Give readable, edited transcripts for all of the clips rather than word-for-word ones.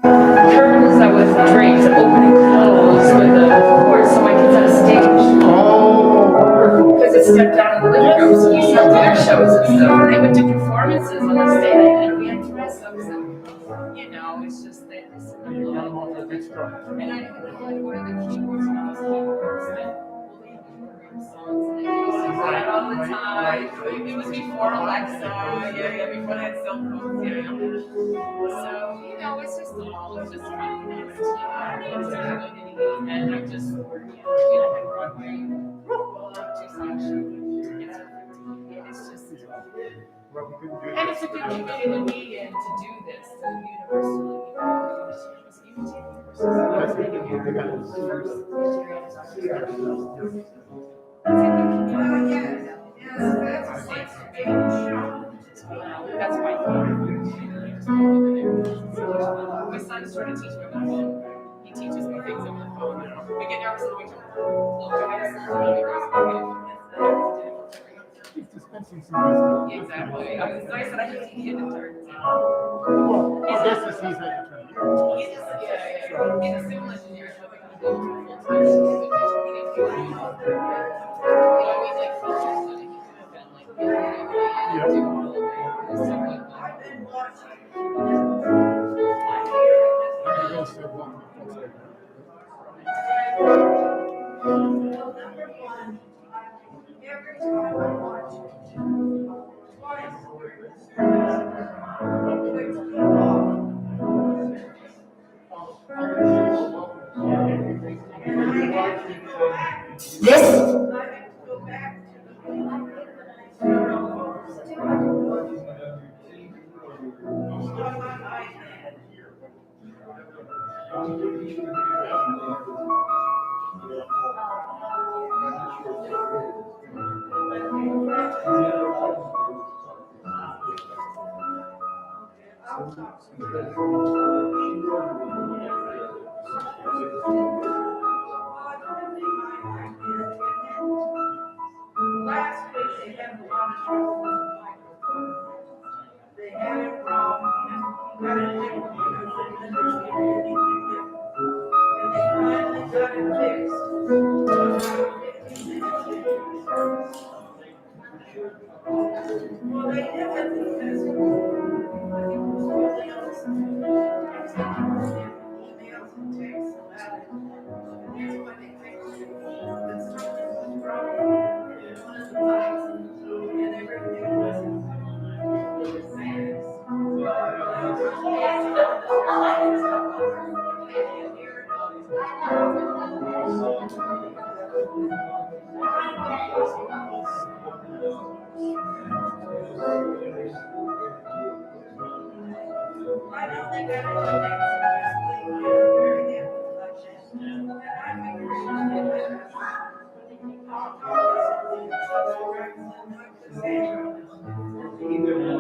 Curtains that was draped open and close with a cord so my kids had a stage. Because it stepped down in the living room, so we used to have their shows and stuff. And they would do performances on the stage, and we had dress ups, and it's just that this and I had one of the keyboards and those keyboards that songs, and they used to play it all the time. It was before Alexa, before I had cell phones, So, it's just all just kind of nice and I'm just, I had Broadway, Tucson show, it's just, and it's a good community to be in to do this, to universally, that's my my son started teaching me on the phone. He teaches me things over the phone. We get nervous and we talk. Exactly. It's nice that I can see him in third. I guess he's at your turn. He's a civil engineer. Every time I watch it, twice this. Last week they had a lot of trouble with the microphone. They had it wrong. You got it different because they didn't hear anything different. And they finally got it fixed. Well, they did it because I think it was really awesome. Emails and texts about it. And here's what they fixed it. That something was wrong in one of the mics, and everything was I know they got it very difficult like this. And I figured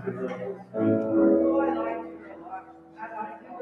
Oh, I like her a lot. I like her.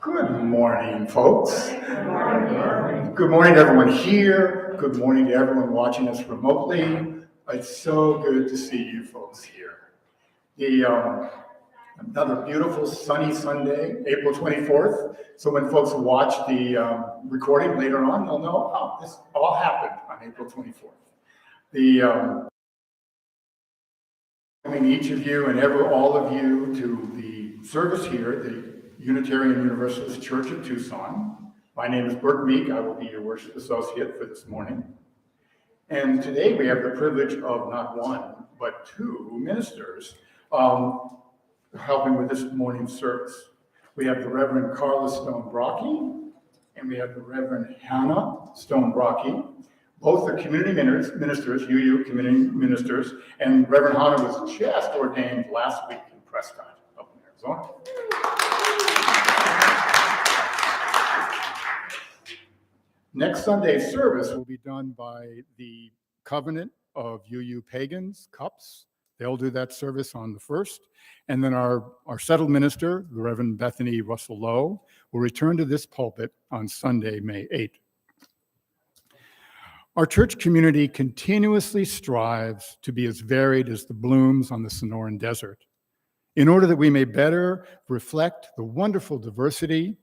Good morning, folks. Good morning to everyone here. Good morning to everyone watching us remotely. It's so good to see you folks here. Another beautiful sunny Sunday, April 24th. So when folks watch the recording later on, they'll know, oh, this all happened on April 24th. Welcoming each of you and all of you to the service here at the Unitarian Universalist Church of Tucson. My name is Bert Meek. I will be your worship associate for this morning. And today we have the privilege of not one, but two ministers helping with this morning's service. We have the Reverend Carla Stone Brocky, and we have the Reverend Hannah Stone Brocky. Both are community ministers, UU community ministers, and Reverend Hannah was just ordained last week in Prescott, up in Arizona. Next Sunday's service will be done by the Covenant of UU Pagans, CUPS. They'll do that service on the 1st. And then our settled minister, the Reverend Bethany Russell Lowe, will return to this pulpit on Sunday, May 8th. Our church community continuously strives to be as varied as the blooms on the Sonoran Desert, in order that we may better reflect the wonderful diversity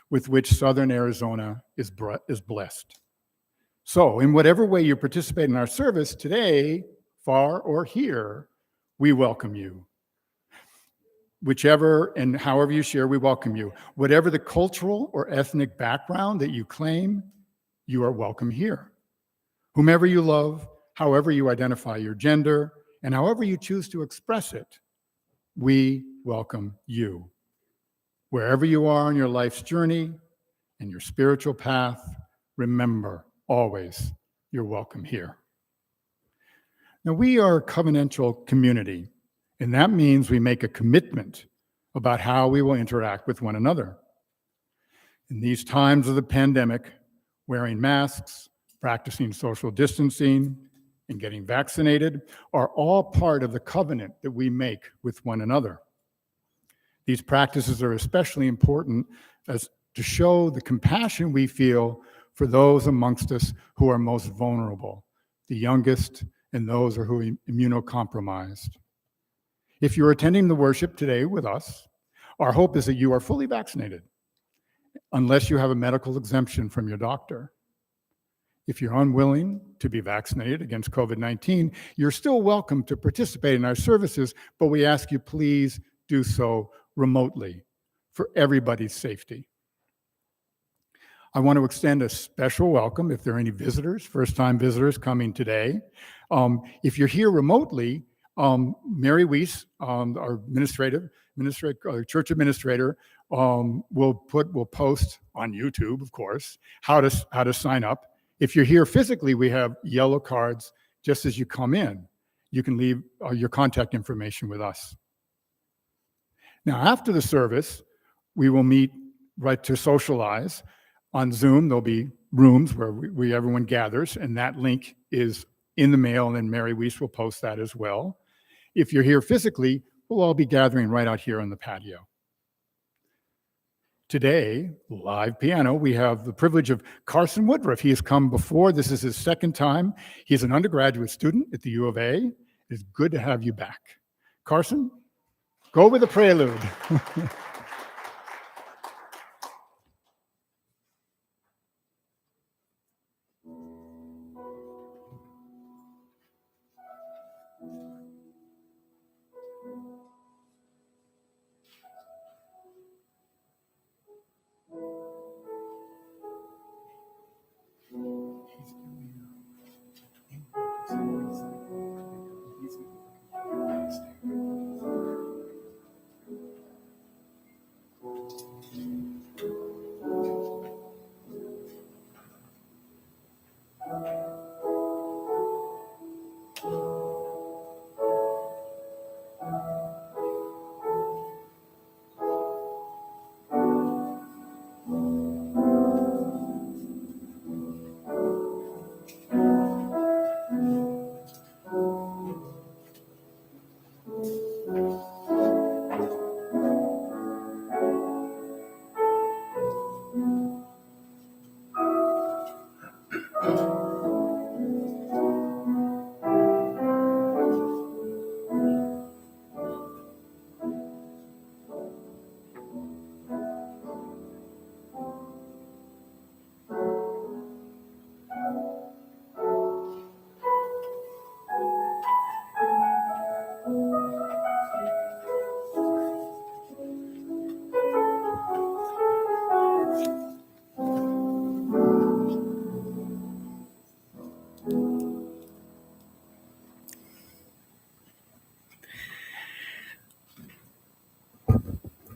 with which Southern Arizona is blessed. So, in whatever way you participate in our service today, far or here, we welcome you. whichever and however you share, we welcome you. Whatever the cultural or ethnic background that you claim, you are welcome here. Whomever you love, however you identify your gender, and however you choose to express it, we welcome you. Wherever you are on your life's journey and your spiritual path, remember always you're welcome here. Now, we are a covenantal community, and that means we make a commitment about how we will interact with one another. In these times of the pandemic, wearing masks, practicing social distancing, and getting vaccinated are all part of the covenant that we make with one another. These practices are especially important as to show the compassion we feel for those amongst us who are most vulnerable, the youngest and those who are immunocompromised. If you're attending the worship today with us, our hope is that you are fully vaccinated, unless you have a medical exemption from your doctor. If you're unwilling to be vaccinated against COVID-19, you're still welcome to participate in our services, but we ask you please do so remotely for everybody's safety. I want to extend a special welcome if there are any visitors, first-time visitors coming today. If you're here remotely, Mary Weiss, our church administrator, will post on YouTube, of course, how to sign up. If you're here physically, we have yellow cards just as you come in. You can leave your contact information with us. Now, after the service, we will meet right to socialize. On Zoom, there'll be rooms where everyone gathers, and that link is in the mail, and then Mary Weiss will post that as well. If you're here physically, we'll all be gathering right out here on the patio. Today, live piano, we have the privilege of Carson Woodruff. He has come before. This is his second time. He's an undergraduate student at the U of A. It's good to have you back. Carson, go with the prelude.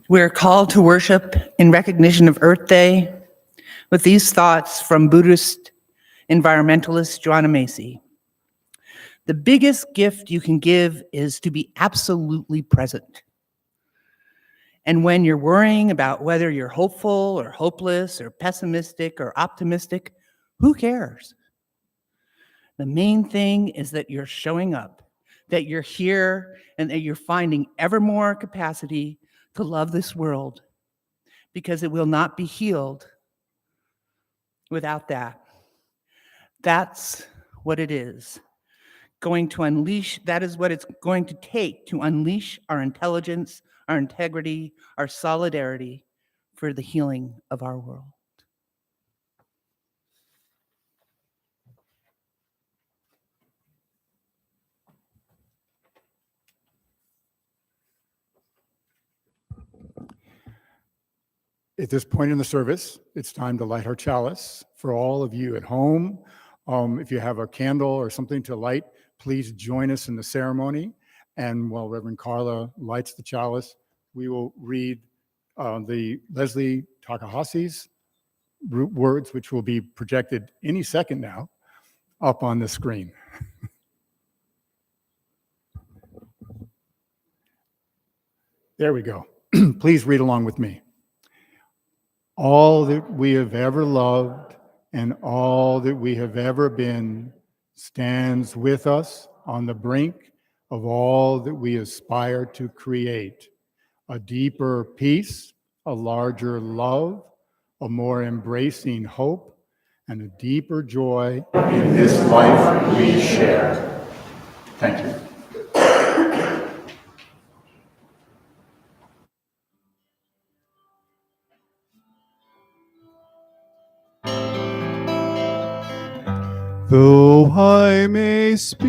We're called to worship in recognition of Earth Day with these thoughts from Buddhist environmentalist Joanna Macy. The biggest gift you can give is to be absolutely present. And when you're worrying about whether you're hopeful or hopeless or pessimistic or optimistic, who cares? The main thing is that you're showing up, that you're here, and that you're finding ever more capacity to love this world, because it will not be healed without that. That's what it is. That is what it's going to take to unleash our intelligence, our integrity, our solidarity for the healing of our world. At this point in the service, it's time to light our chalice. For all of you at home, if you have a candle or something to light, please join us in the ceremony. And while Reverend Carla lights the chalice, we will read the Leslie Takahashi's words, which will be projected any second now up on the screen. There we go. Please read along with me. All that we have ever loved and all that we have ever been stands with us on the brink of all that we aspire to create. A deeper peace, a larger love, a more embracing hope, and a deeper joy in this life we share. Thank you. Though I may speak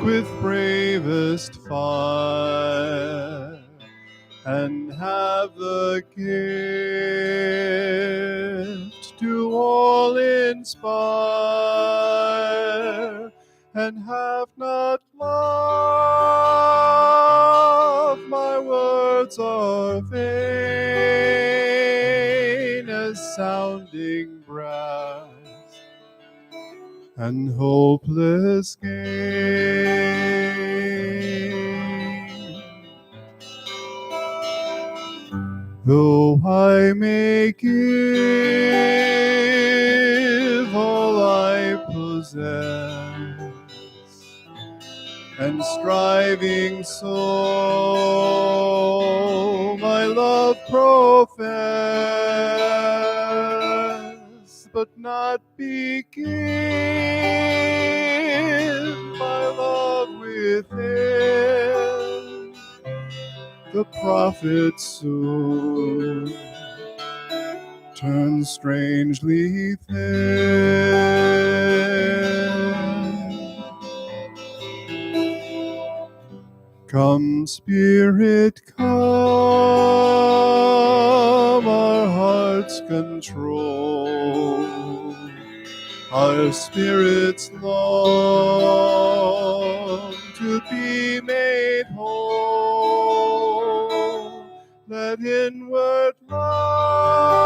with bravest fire and have the gift to all inspire, and have not love, my words are vain as sounding brass and hopeless gain. Though I may give all I possess, and striving so my love profess, but not begin my love within, the prophet soon turns strangely thin. Come, Spirit, come, our hearts control, our spirits long to be made whole. Let inward love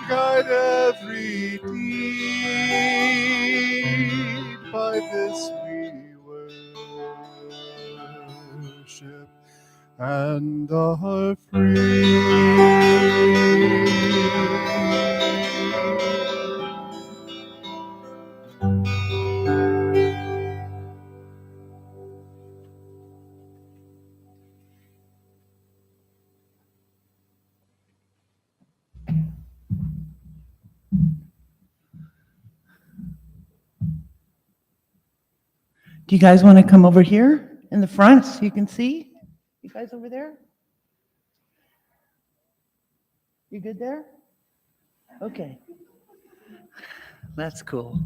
guide every deed. By this we worship and are free. Do you guys want to come over here in the front so you can see? You guys over there? You good there? Okay. That's cool.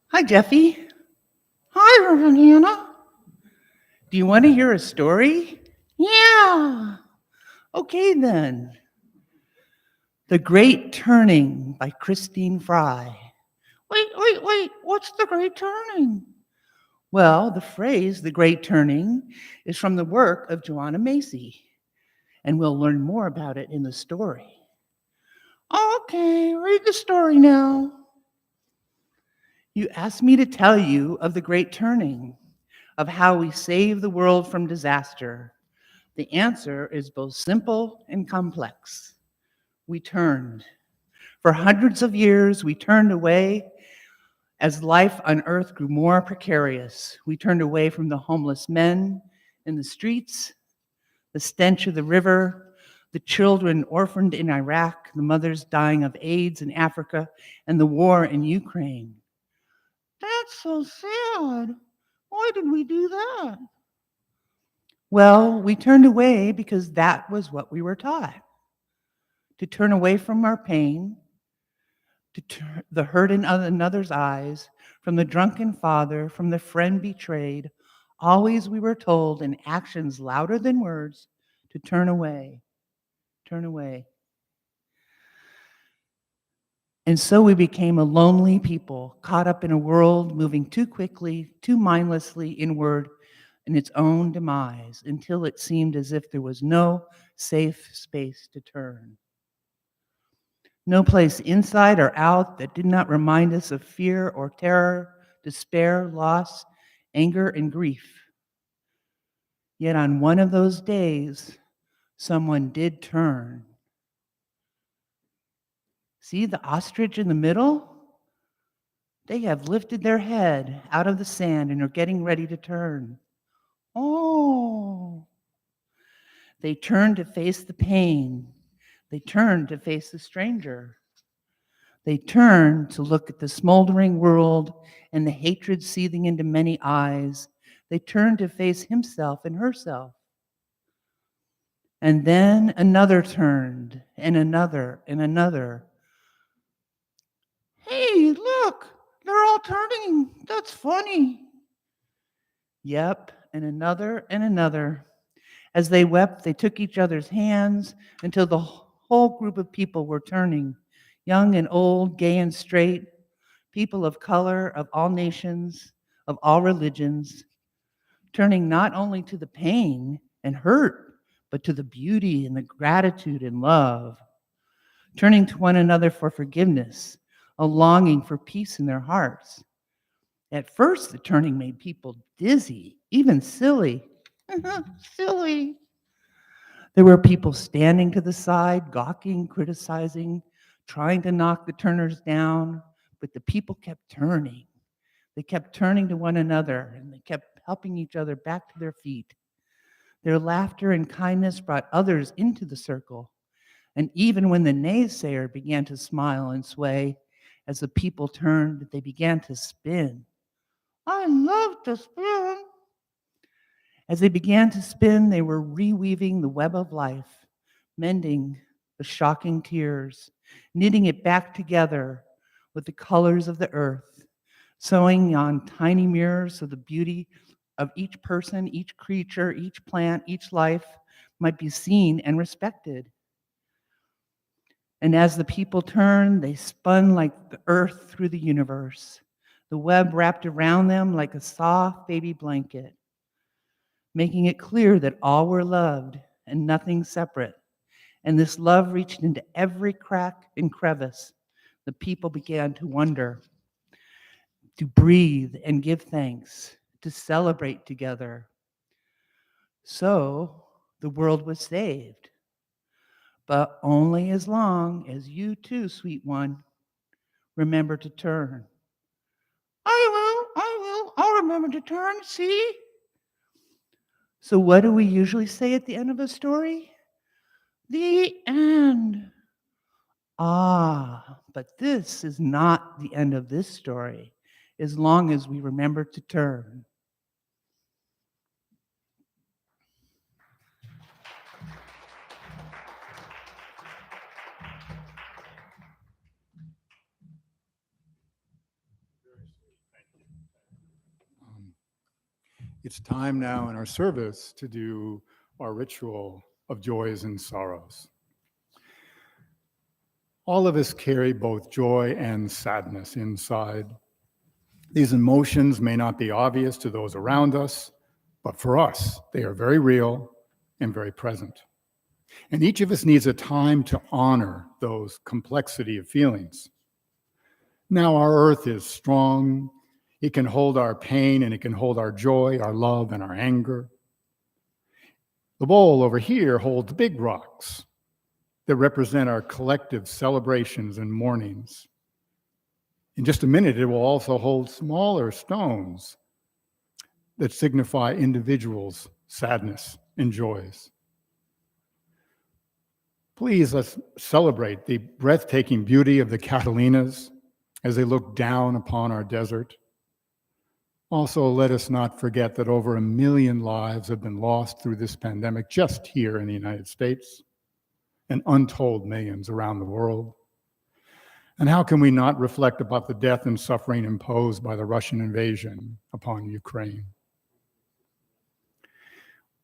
Hi, Jeffy. Hi, Reverend Hannah. Do you want to hear a story? Yeah. Okay, then. The Great Turning by Christine Fry. Wait. What's the Great Turning? Well, the phrase, the Great Turning, is from the work of Joanna Macy, and we'll learn more about it in the story. Okay, read the story now. You asked me to tell you of the Great Turning, of how we save the world from disaster. The answer is both simple and complex. We turned. For hundreds of years, we turned away as life on earth grew more precarious. We turned away from the homeless men in the streets, the stench of the river, the children orphaned in Iraq, the mothers dying of AIDS in Africa, and the war in Ukraine. That's so sad. Why did we do that? Well, we turned away because that was what we were taught. To turn away from our pain, to turn the hurt in another's eyes, from the drunken father, from the friend betrayed. Always we were told in actions louder than words to turn away, turn away. And so we became a lonely people, caught up in a world moving too quickly, too mindlessly inward in its own demise, until it seemed as if there was no safe space to turn. No place inside or out that did not remind us of fear or terror, despair, loss, anger, and grief. Yet on one of those days, someone did turn. See the ostrich in the middle? They have lifted their head out of the sand and are getting ready to turn. Oh, they turn to face the pain. They turn to face the stranger. They turn to look at the smoldering world and the hatred seething into many eyes. They turn to face himself and herself. And then another turned, and another, and another. Hey, look, they're all turning. That's funny. Yep, and another and another. As they wept, they took each other's hands until the whole group of people were turning, young and old, gay and straight, people of color, of all nations, of all religions, turning not only to the pain and hurt, but to the beauty and the gratitude and love, turning to one another for forgiveness, a longing for peace in their hearts. At first, the turning made people dizzy, even silly. Silly. There were people standing to the side, gawking, criticizing, trying to knock the turners down, but the people kept turning. They kept turning to one another, and they kept helping each other back to their feet. Their laughter and kindness brought others into the circle. And even when the naysayer began to smile and sway, as the people turned, they began to spin. I love to spin. As they began to spin, they were reweaving the web of life, mending the shocking tears, knitting it back together with the colors of the earth, sewing on tiny mirrors of the beauty of each person, each creature, each plant, each life might be seen and respected. And as the people turned, they spun like the earth through the universe. The web wrapped around them like a soft baby blanket, making it clear that all were loved and nothing separate. And this love reached into every crack and crevice. The people began to wonder, to breathe and give thanks, to celebrate together. So the world was saved, but only as long as you too, sweet one, remember to turn. I'll remember to turn, see? So what do we usually say at the end of a story? The end. Ah, but this is not the end of this story, as long as we remember to turn. It's time now in our service to do our ritual of joys and sorrows. All of us carry both joy and sadness inside. These emotions may not be obvious to those around us, but for us, they are very real and very present. And each of us needs a time to honor those complexity of feelings. Now our earth is strong. It can hold our pain and it can hold our joy, our love, and our anger. The bowl over here holds big rocks that represent our collective celebrations and mournings. In just a minute, it will also hold smaller stones that signify individuals' sadness and joys. Please, let's celebrate the breathtaking beauty of the Catalinas as they look down upon our desert. Also, let us not forget that over 1 million lives have been lost through this pandemic just here in the United States, and untold millions around the world. And how can we not reflect about the death and suffering imposed by the Russian invasion upon Ukraine?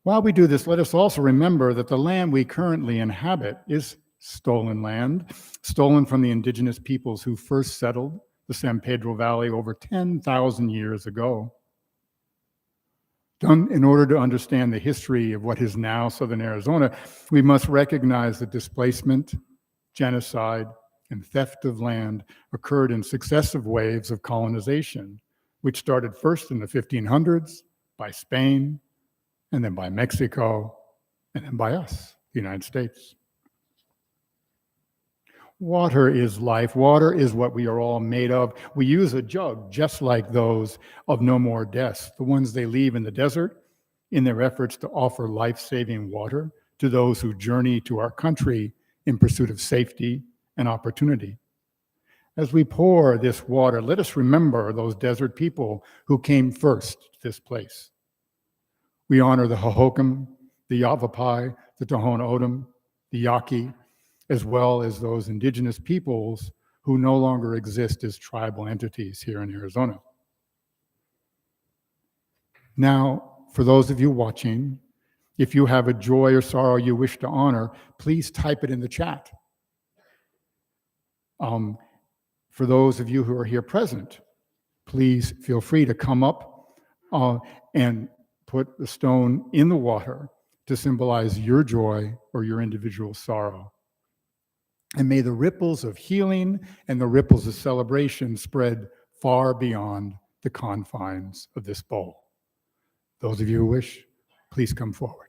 While we do this, let us also remember that the land we currently inhabit is stolen land, stolen from the indigenous peoples who first settled the San Pedro Valley over 10,000 years ago. In order to understand the history of what is now southern Arizona, we must recognize that displacement, genocide, and theft of land occurred in successive waves of colonization, which started first in the 1500s by Spain, and then by Mexico, and then by us, the United States. Water is life. Water is what we are all made of. We use a jug just like those of No More Deaths, the ones they leave in the desert in their efforts to offer life-saving water to those who journey to our country in pursuit of safety and opportunity. As we pour this water, let us remember those desert people who came first to this place. We honor the Hohokam, the Yavapai, the Tohono O'odham, the Yaqui, as well as those indigenous peoples who no longer exist as tribal entities here in Arizona. Now, for those of you watching, if you have a joy or sorrow you wish to honor, please type it in the chat. For those of you who are here present, please feel free to come up and put the stone in the water to symbolize your joy or your individual sorrow. And may the ripples of healing and the ripples of celebration spread far beyond the confines of this bowl. Those of you who wish, please come forward.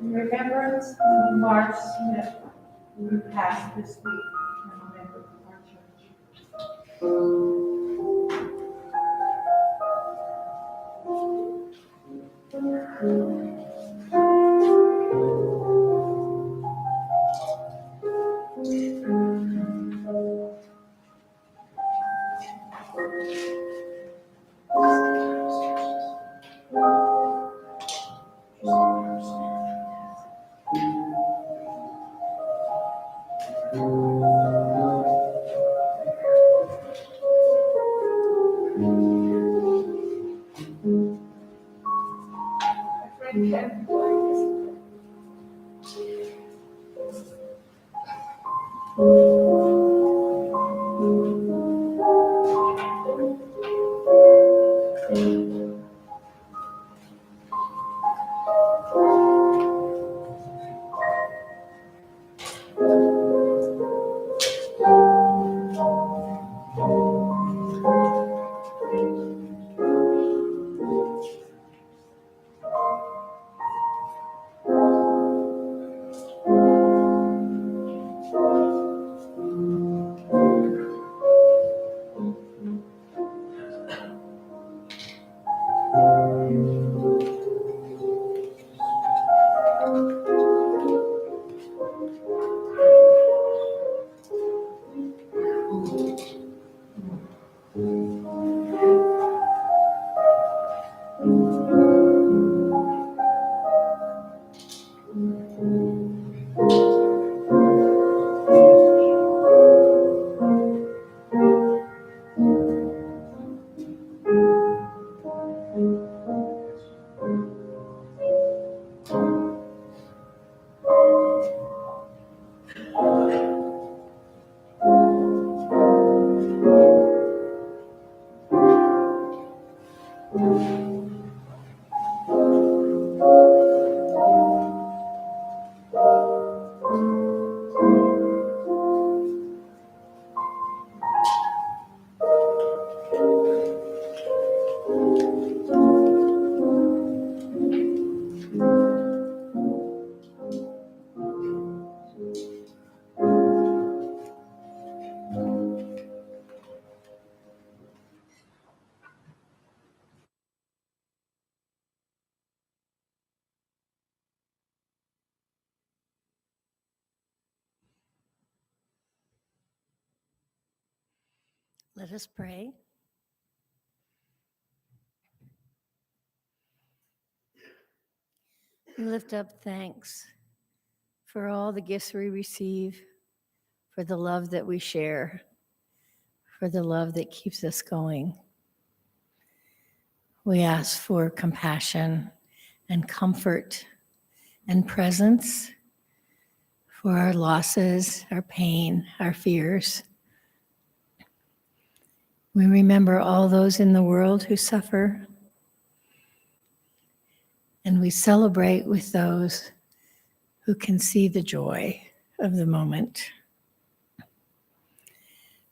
In remembrance of Mark Smith, who passed this week, and a member of our church. Let us pray. We lift up thanks for all the gifts we receive, for the love that we share, for the love that keeps us going. We ask for compassion and comfort and presence for our losses, our pain, our fears. We remember all those in the world who suffer, and we celebrate with those who can see the joy of the moment.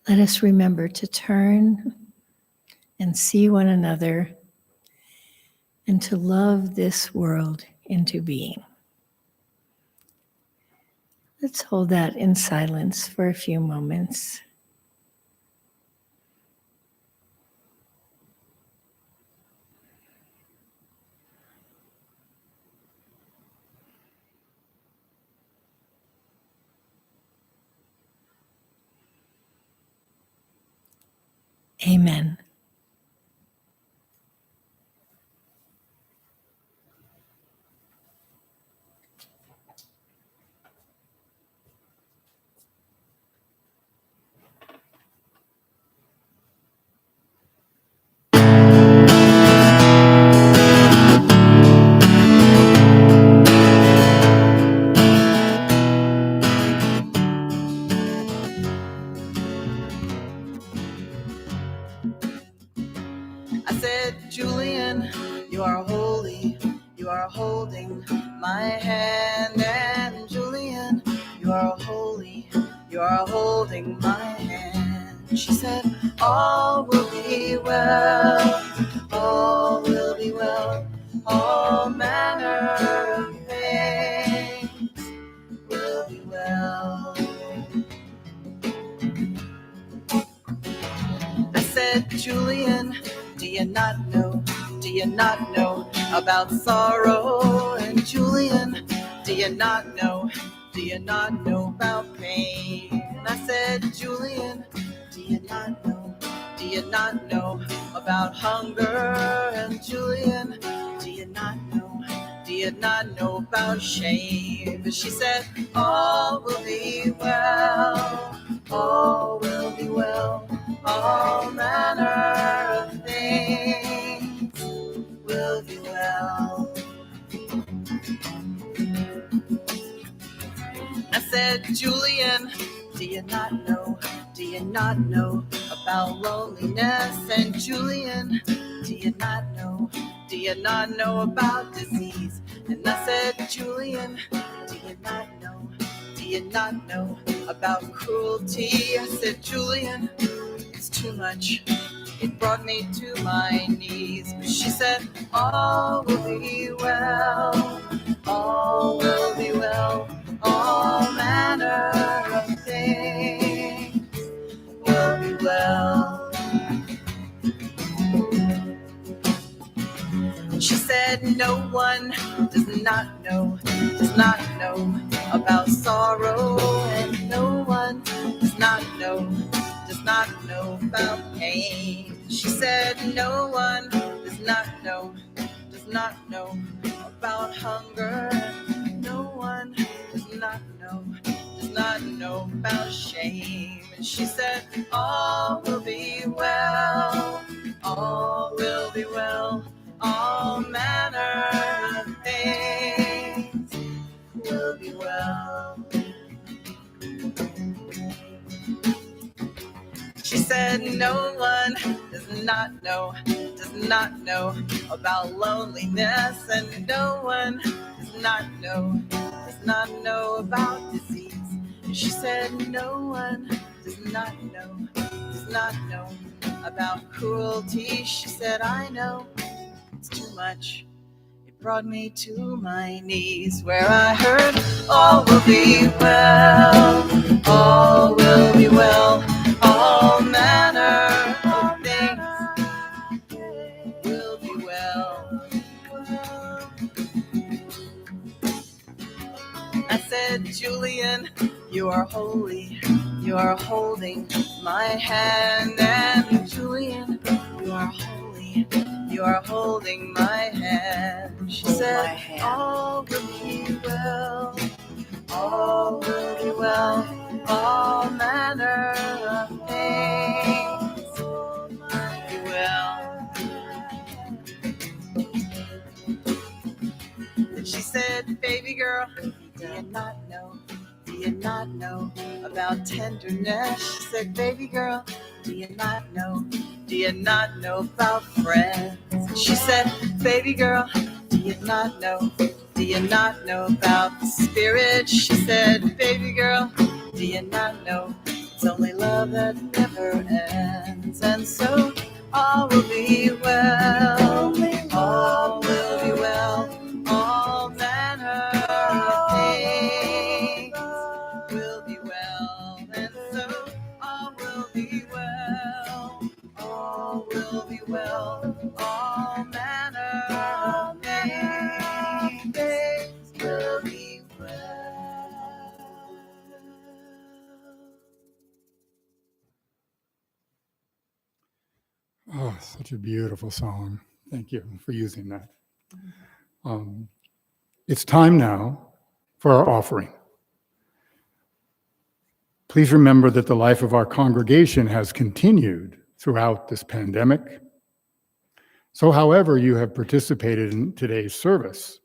Let us remember to turn and see one another and to love this world into being. Let's hold that in silence for a few moments. Amen. I said, Julian, you are holy, you are holding my hand. And Julian, you are holy, you are holding my hand. She said, all will be well, all will be well, all manner of things will be well. I said, Julian, do you not know about sorrow? And Julian, do you not know about pain? And I said, Julian, do you not know about hunger? And Julian, do you not know about shame? But she said, all will be well, all will be well, all manner of things will be well. I said, Julian, do you not know about loneliness? And Julian, do you not know about disease? And I said, Julian, do you not know about cruelty? I said, Julian, it's too much, it brought me to my knees. But she said, all will be well, all will be well, all manner of things will be well. She said, no one does not know about sorrow, and no one does not know about pain. She said, no one does not know about hunger, and no one does not know about shame. And she said, all will be well, all will be well, all manner of things will be well. She said, no one does not know about loneliness, and no one does not know about disease. And she said, no one does not know about cruelty. She said, I know, it's too much, it brought me to my knees, where I heard, all will be well, all will be well, all manner of things will be well. I said, Julian, you are are holy, you are holding my hand. And Julian, you are holy, you are holding my hand. She said, all will be well, all will be well, all manner of things will be well. And she said, baby girl, do you not know? Do you not know about tenderness? She said, baby girl, do you not know? Do you not know about friends? She said, baby girl, do you not know? Do you not know about the spirit? She said, baby girl, do you not know? It's only love that never ends. And so all will be well, all will be well, all manner of things will be well. And so all will be well, all will be well, all manner of things will be well. Oh, such a beautiful song. Thank you for using that. It's time now for our offering. Please remember that the life of our congregation has continued throughout this pandemic. So however you have participated in today's service,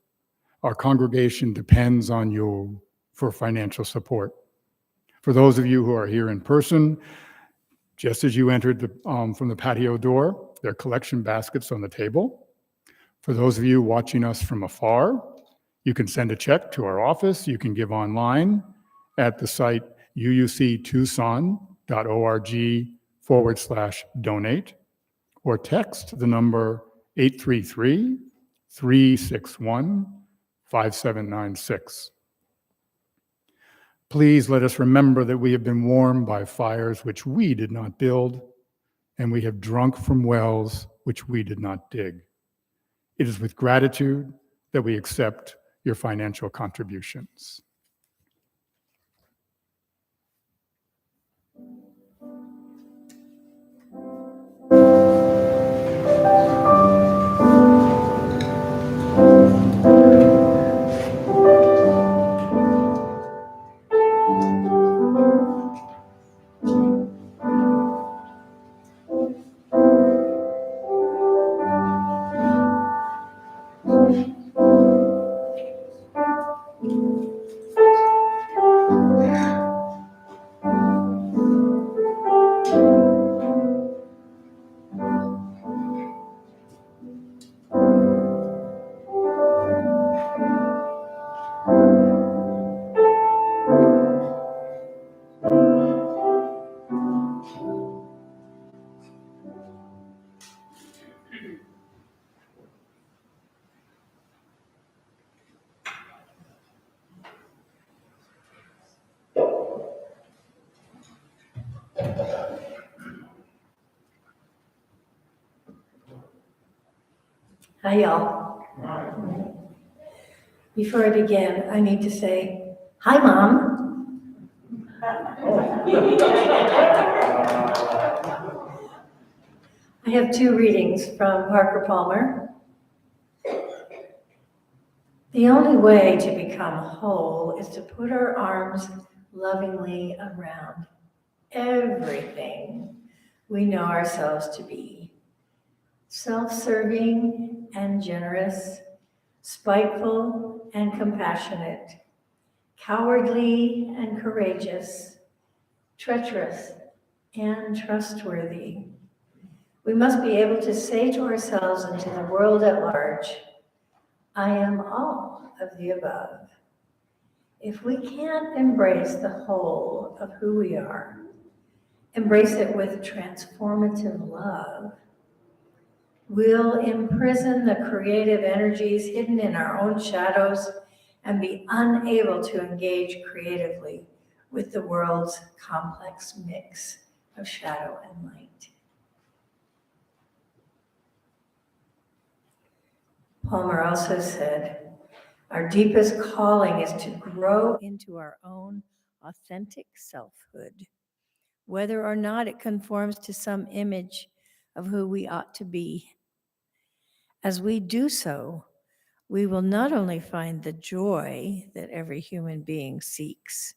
our congregation depends on you for financial support. For those of you who are here in person, just as you entered from the patio door, there are collection baskets on the table. For those of you watching us from afar, you can send a check to our office. You can give online at the site uuctucson.org/donate, or text the number 833-361-5796. Please let us remember that we have been warmed by fires which we did not build, and we have drunk from wells which we did not dig. It is with gratitude that we accept your financial contributions. Hi, y'all. Before I begin, I need to say, hi, Mom. I have two readings from Parker Palmer. The only way to become whole is to put our arms lovingly around everything we know ourselves to be. Self-serving and generous, spiteful and compassionate, cowardly and courageous, treacherous and trustworthy. We must be able to say to ourselves and to the world at large, I am all of the above. If we can't embrace the whole of who we are, embrace it with transformative love, we'll imprison the creative energies hidden in our own shadows and be unable to engage creatively with the world's complex mix of shadow and light. Palmer also said, our deepest calling is to grow into our own authentic selfhood, whether or not it conforms to some image of who we ought to be. As we do so, we will not only find the joy that every human being seeks,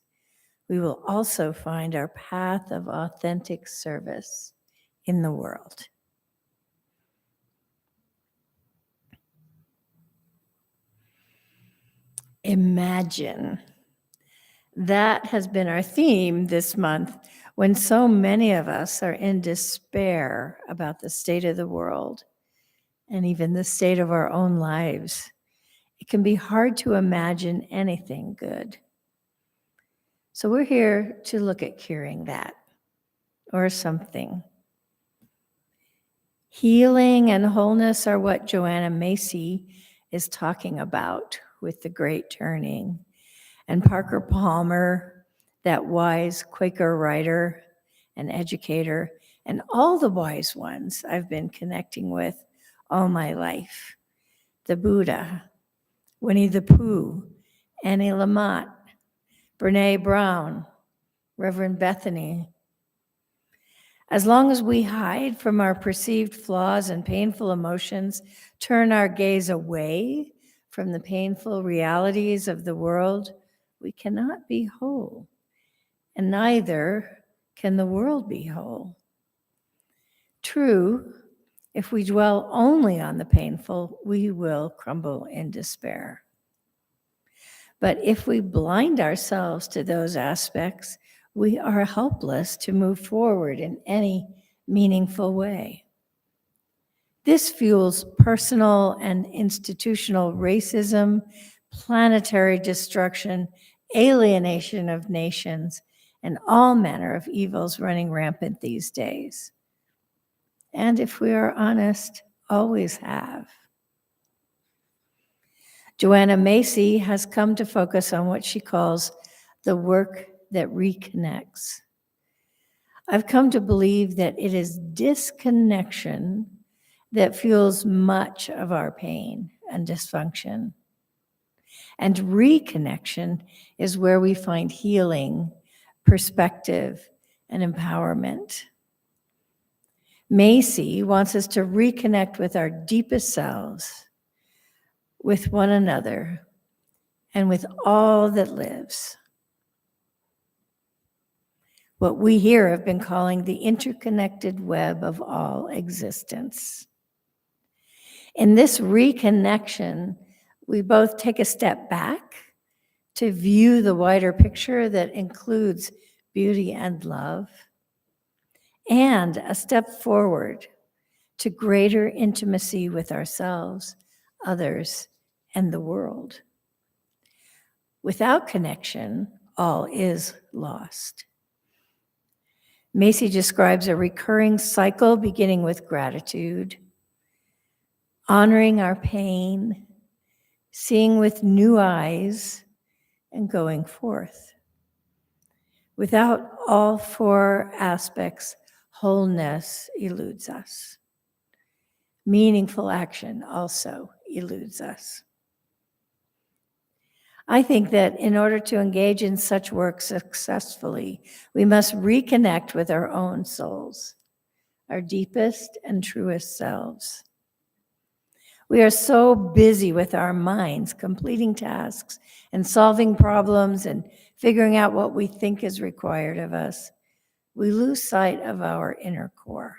we will also find our path of authentic service in the world. Imagine. That has been our theme this month when so many of us are in despair about the state of the world and even the state of our own lives. It can be hard to imagine anything good. So we're here to look at curing that or something. Healing and wholeness are what Joanna Macy is talking about with The Great Turning. And Parker Palmer, that wise Quaker writer and educator, and all the wise ones I've been connecting with all my life. The Buddha, Winnie the Pooh, Annie Lamott, Brene Brown, Reverend Bethany. As long as we hide from our perceived flaws and painful emotions, turn our gaze away from the painful realities of the world, we cannot be whole, and neither can the world be whole. True, if we dwell only on the painful, we will crumble in despair. But if we blind ourselves to those aspects, we are helpless to move forward in any meaningful way. This fuels personal and institutional racism, planetary destruction, alienation of nations, and all manner of evils running rampant these days. And if we are honest, always have. Joanna Macy has come to focus on what she calls the work that reconnects. I've come to believe that it is disconnection that fuels much of our pain and dysfunction. And reconnection is where we find healing, perspective, and empowerment. Macy wants us to reconnect with our deepest selves, with one another, and with all that lives. What we here have been calling the interconnected web of all existence. In this reconnection, we both take a step back to view the wider picture that includes beauty and love, and a step forward to greater intimacy with ourselves, others, and the world. Without connection, all is lost. Macy describes a recurring cycle beginning with gratitude, honoring our pain, seeing with new eyes, and going forth. Without all four aspects, wholeness eludes us. Meaningful action also eludes us. I think that in order to engage in such work successfully, we must reconnect with our own souls, our deepest and truest selves. We are so busy with our minds, completing tasks and solving problems and figuring out what we think is required of us, we lose sight of our inner core.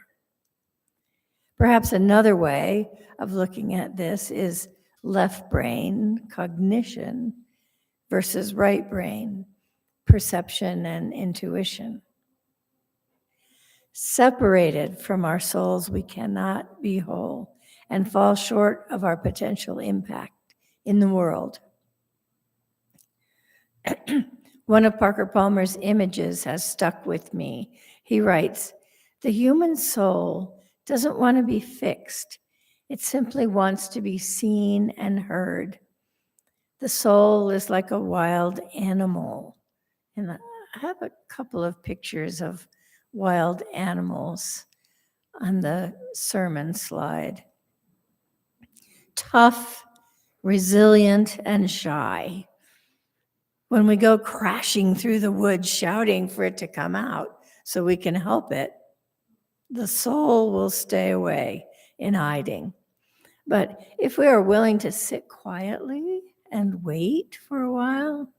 Perhaps another way of looking at this is left brain cognition versus right brain perception and intuition. Separated from our souls, we cannot be whole and fall short of our potential impact in the world. One of Parker Palmer's images has stuck with me. He writes, "The human soul doesn't want to be fixed. It simply wants to be seen and heard. The soul is like a wild animal." And I have a couple of pictures of wild animals on the sermon slide. Tough, resilient, and shy. When we go crashing through the woods, shouting for it to come out so we can help it, the soul will stay away in hiding. But if we are willing to sit quietly and wait for a while,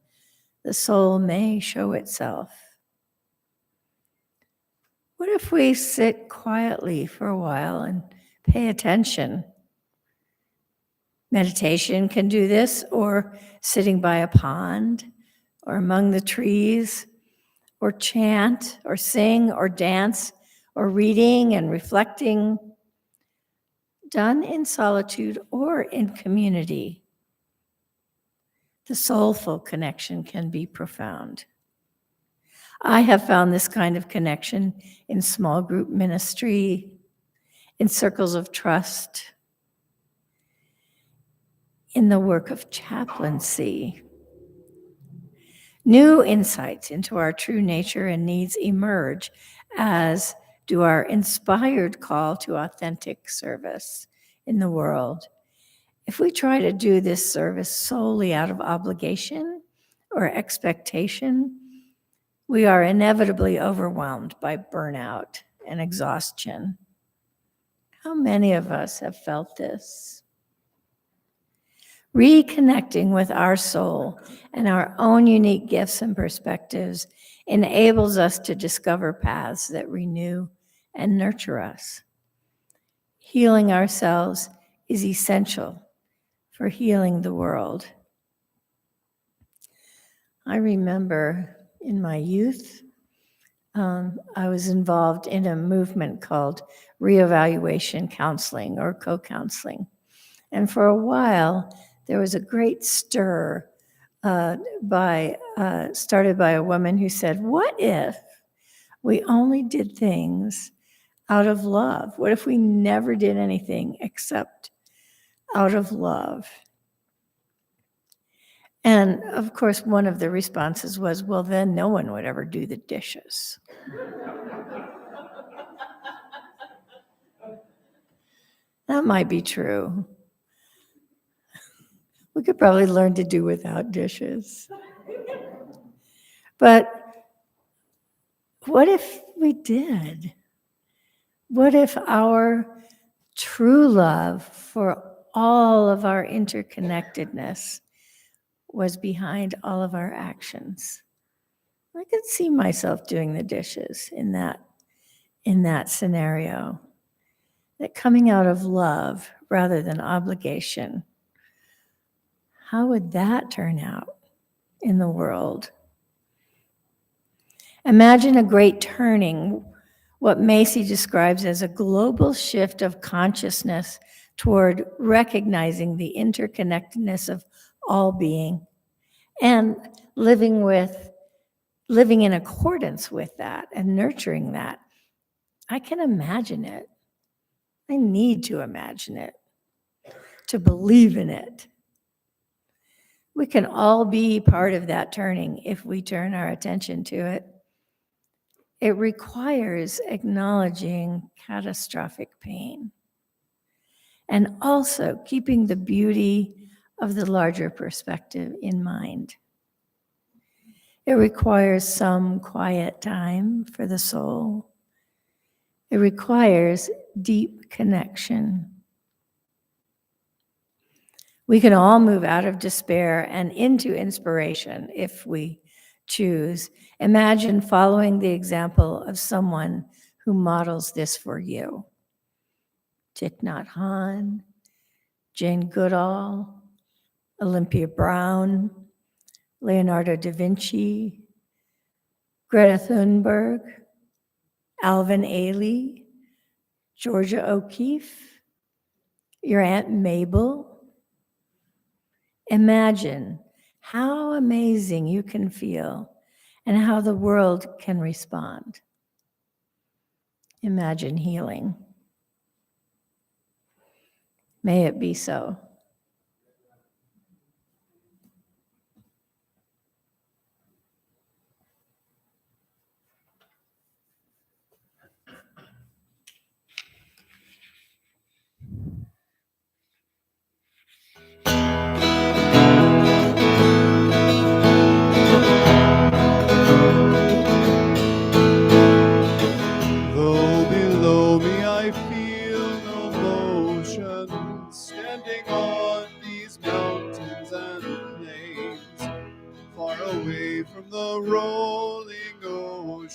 the soul may show itself. What if we sit quietly for a while and pay attention? Meditation can do this, or sitting by a pond, or among the trees, or chant, or sing, or dance, or reading and reflecting, done in solitude or in community. The soulful connection can be profound. I have found this kind of connection in small group ministry, in circles of trust, in the work of chaplaincy. New insights into our true nature and needs emerge, as do our inspired call to authentic service in the world. If we try to do this service solely out of obligation or expectation, we are inevitably overwhelmed by burnout and exhaustion. How many of us have felt this? Reconnecting with our soul and our own unique gifts and perspectives enables us to discover paths that renew and nurture us. Healing ourselves is essential for healing the world. I remember in my youth, I was involved in a movement called Reevaluation Counseling or co-counseling. And for a while, there was a great stir started by a woman who said, what if we only did things out of love? What if we never did anything except out of love? And of course, one of the responses was, well, then no one would ever do the dishes. That might be true. We could probably learn to do without dishes. But what if we did? What if our true love for all of our interconnectedness was behind all of our actions? I could see myself doing the dishes in that scenario. That coming out of love rather than obligation. How would that turn out in the world? Imagine a great turning, what Macy describes as a global shift of consciousness toward recognizing the interconnectedness of all being and living in accordance with that and nurturing that. I can imagine it. I need to imagine it, to believe in it. We can all be part of that turning if we turn our attention to it. It requires acknowledging catastrophic pain and also keeping the beauty of the larger perspective in mind. It requires some quiet time for the soul. It requires deep connection. We can all move out of despair and into inspiration if we choose. Imagine following the example of someone who models this for you. Thich Nhat Hanh, Jane Goodall, Olympia Brown, Leonardo da Vinci, Greta Thunberg, Alvin Ailey, Georgia O'Keeffe, your Aunt Mabel. Imagine how amazing you can feel and how the world can respond. Imagine healing. May it be so.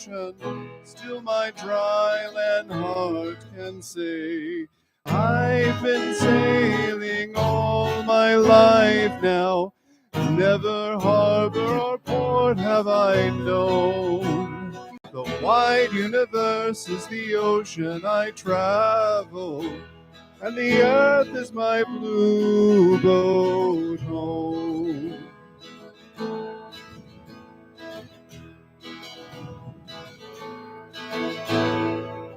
ocean, still my dry land heart can say, I've been sailing all my life now, never harbor or port have I known. The wide universe is the ocean I travel, and the earth is my blue boat home.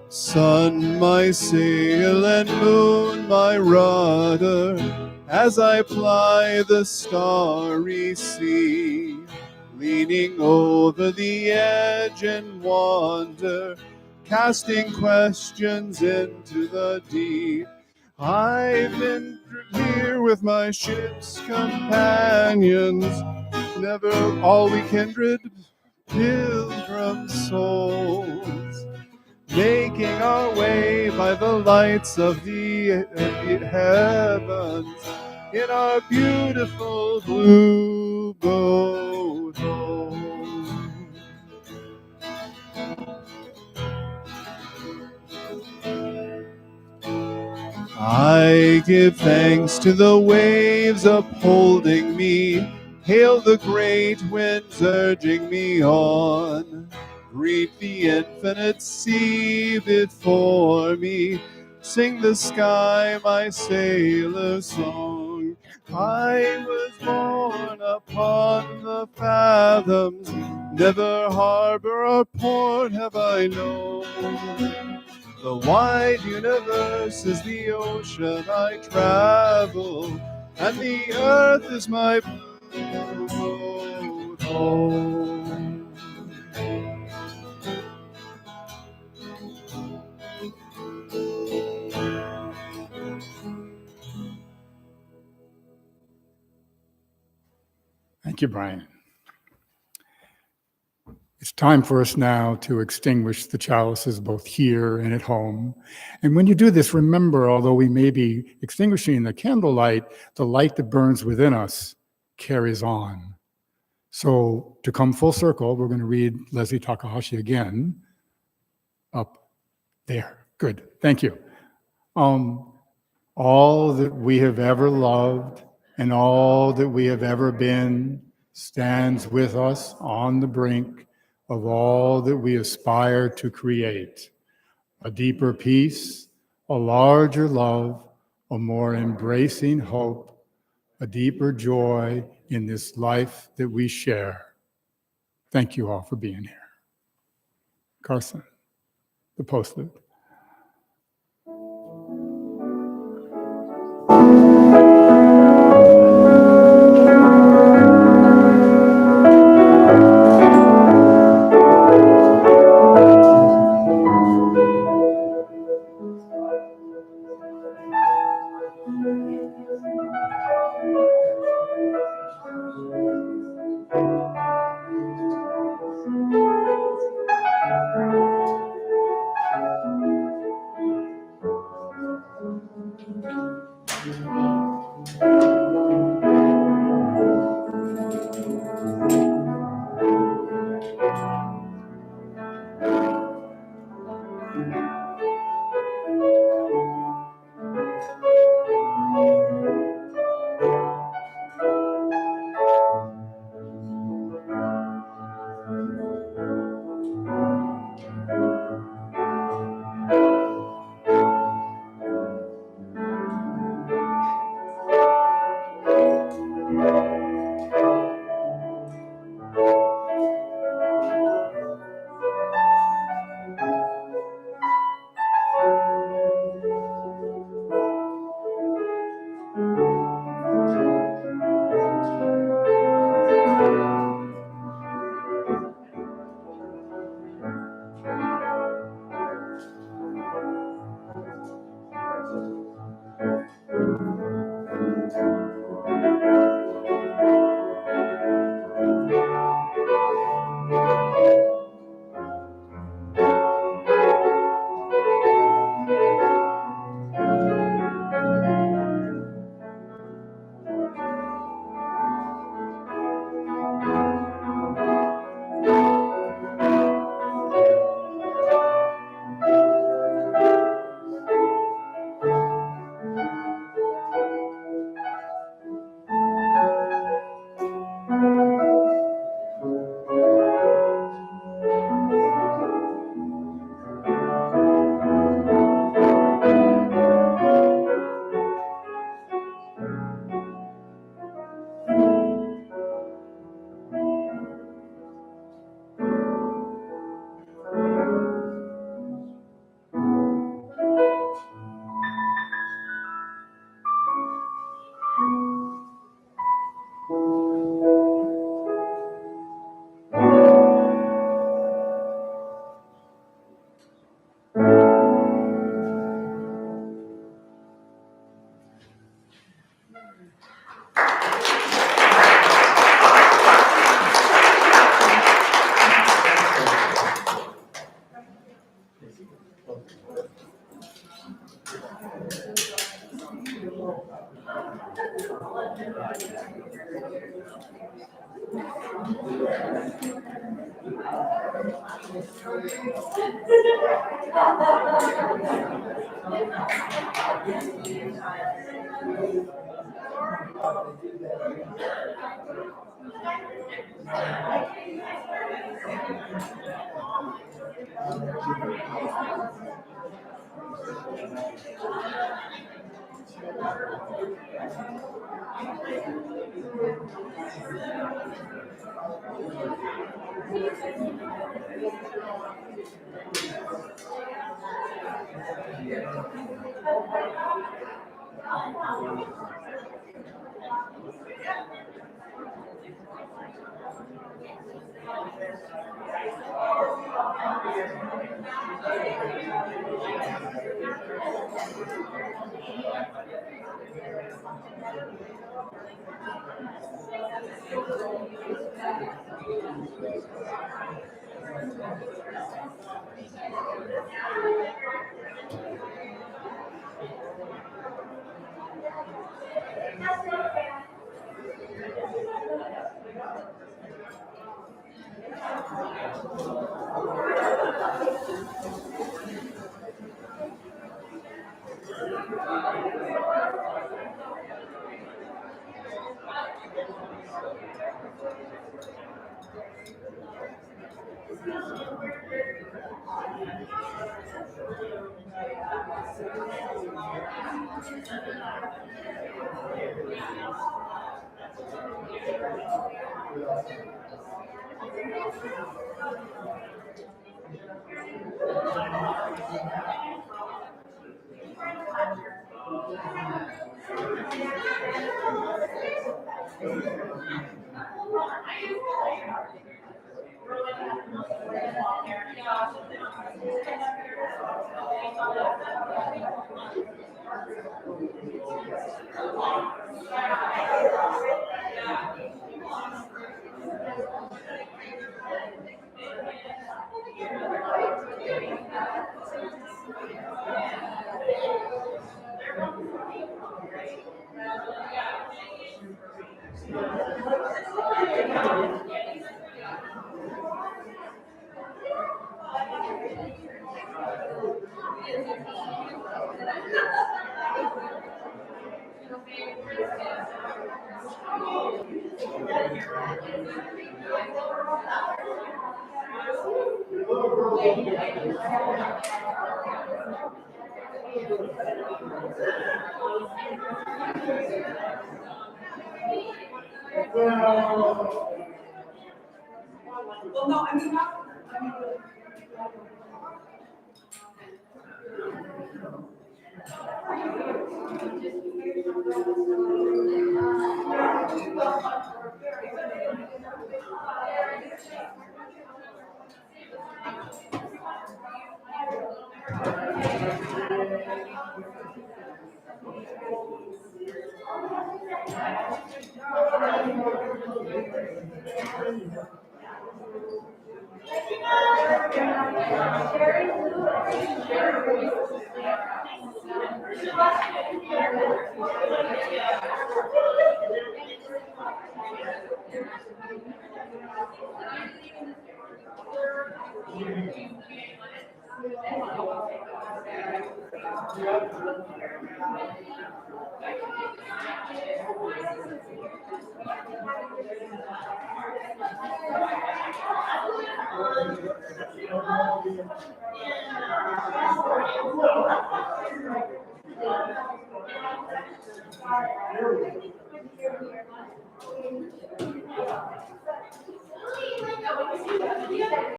Sun, my sail, and moon, my rudder, as I ply the starry sea, leaning over the edge and wonder, casting questions into the deep. I've been here with my ship's companions, never all we kindred pilgrim souls, making our way by the lights of the heavens in our beautiful blue boat home. I give thanks to the waves upholding me, hail the great winds urging me on, greet the infinite sea before me, sing the sky my sailor's song. I was born upon the fathoms, never harbor or port have I known. The wide universe is the ocean I travel, and the earth is my blue boat home. Thank you, Brian. It's time for us now to extinguish the chalices both here and at home. And when you do this, remember, although we may be extinguishing the candlelight, the light that burns within us carries on. So to come full circle, we're going to read Leslie Takahashi again. Up there. Good. Thank you. All that we have ever loved and all that we have ever been stands with us on the brink of all that we aspire to create. A deeper peace, a larger love, a more embracing hope, a deeper joy in this life that we share. Thank you all for being here. Carson, the postlude. Well, no, I mean, not.